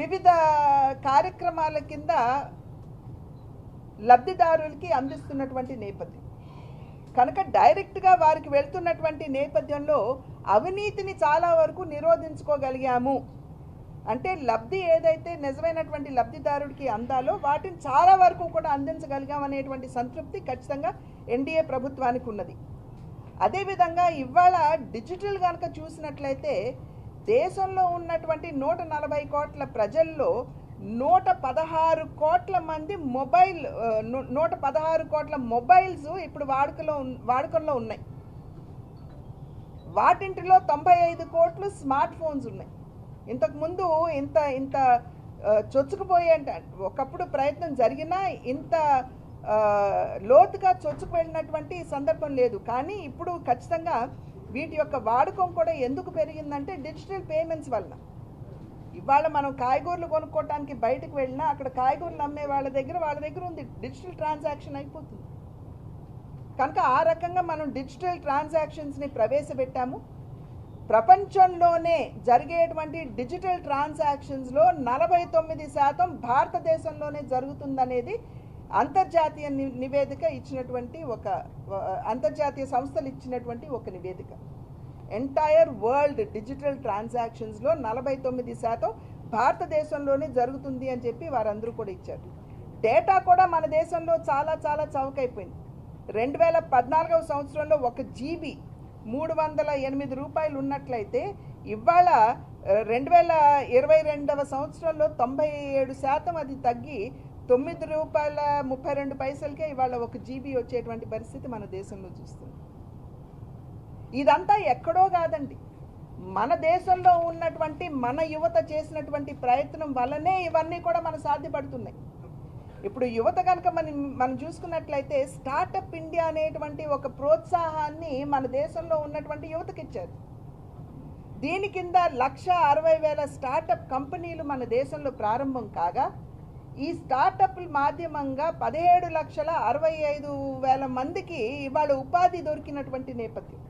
వివిధ కార్యక్రమాల కింద లబ్ధిదారులకి అందిస్తున్నటువంటి నేపథ్యం కనుక డైరెక్ట్గా వారికి వెళ్తున్నటువంటి నేపథ్యంలో అవినీతిని చాలా వరకు నిరోధించుకోగలిగాము. అంటే లబ్ధి ఏదైతే నిజమైనటువంటి లబ్ధిదారుడికి అందాలో వాటిని చాలా వరకు కూడా అందించగలిగాం అనేటువంటి సంతృప్తి ఖచ్చితంగా ఎన్డీఏ ప్రభుత్వానికి ఉన్నది. అదేవిధంగా ఇవాళ డిజిటల్ కనుక చూసినట్లయితే దేశంలో ఉన్నటువంటి 140 కోట్ల ప్రజల్లో 116 కోట్ల మంది 116 కోట్ల మొబైల్స్ ఇప్పుడు వాడుకలో ఉన్నాయి. వాటింటిలో 95 కోట్లు స్మార్ట్ ఫోన్స్ ఉన్నాయి. ఇంతకుముందు ఇంత చొచ్చుకుపోయే ఒకప్పుడు ప్రయత్నం జరిగినా ఇంత లోతుగా చొచ్చుకు వెళ్ళినటువంటి సందర్భం లేదు. కానీ ఇప్పుడు ఖచ్చితంగా వీటి యొక్క వాడకం కూడా ఎందుకు పెరిగిందంటే డిజిటల్ పేమెంట్స్ వలన. ఇవాళ మనం కాయగూరలు కొనుక్కోవడానికి బయటకు వెళ్ళినా అక్కడ కాయగూరలు అమ్మే వాళ్ళ దగ్గర ఉంది, డిజిటల్ ట్రాన్సాక్షన్ అయిపోతుంది. కనుక ఆ రకంగా మనం డిజిటల్ ట్రాన్సాక్షన్స్ని ప్రవేశపెట్టాము. ప్రపంచంలోనే జరిగేటువంటి డిజిటల్ ట్రాన్సాక్షన్స్లో 49% భారతదేశంలోనే జరుగుతుందనేది అంతర్జాతీయ నివేదిక ఇచ్చినటువంటి అంతర్జాతీయ సంస్థలు ఇచ్చినటువంటి ఒక నివేదిక. ఎంటైర్ వరల్డ్ డిజిటల్ ట్రాన్సాక్షన్స్లో 49% భారతదేశంలోనే జరుగుతుంది అని చెప్పి వారందరూ కూడా ఇచ్చారు. డేటా కూడా మన దేశంలో చాలా చాలా చౌకైపోయింది. 2014వ సంవత్సరంలో 1 GB 308 రూపాయలు ఉన్నట్లయితే ఇవాళ 2022వ సంవత్సరంలో 97% అది తగ్గి ₹9.32కే ఇవాళ 1 GB వచ్చేటువంటి పరిస్థితి మన దేశంలో చూస్తుంది. ఇదంతా ఎక్కడో కాదండి, మన దేశంలో ఉన్నటువంటి మన యువత చేసినటువంటి ప్రయత్నం వల్లనే ఇవన్నీ కూడా మన సాధ్యపడుతున్నాయి. ఇప్పుడు యువత కనుక మనం చూసుకున్నట్లయితే స్టార్టప్ ఇండియా అనేటువంటి ఒక ప్రోత్సాహాన్ని మన దేశంలో ఉన్నటువంటి యువతకి ఇచ్చారు. దీని కింద 1,60,000 స్టార్టప్ కంపెనీలు మన దేశంలో ప్రారంభం కాగా ఈ స్టార్టప్ల మాధ్యమంగా 17,65,000 మందికి ఇవాళ ఉపాధి దొరికినటువంటి నేపథ్యం.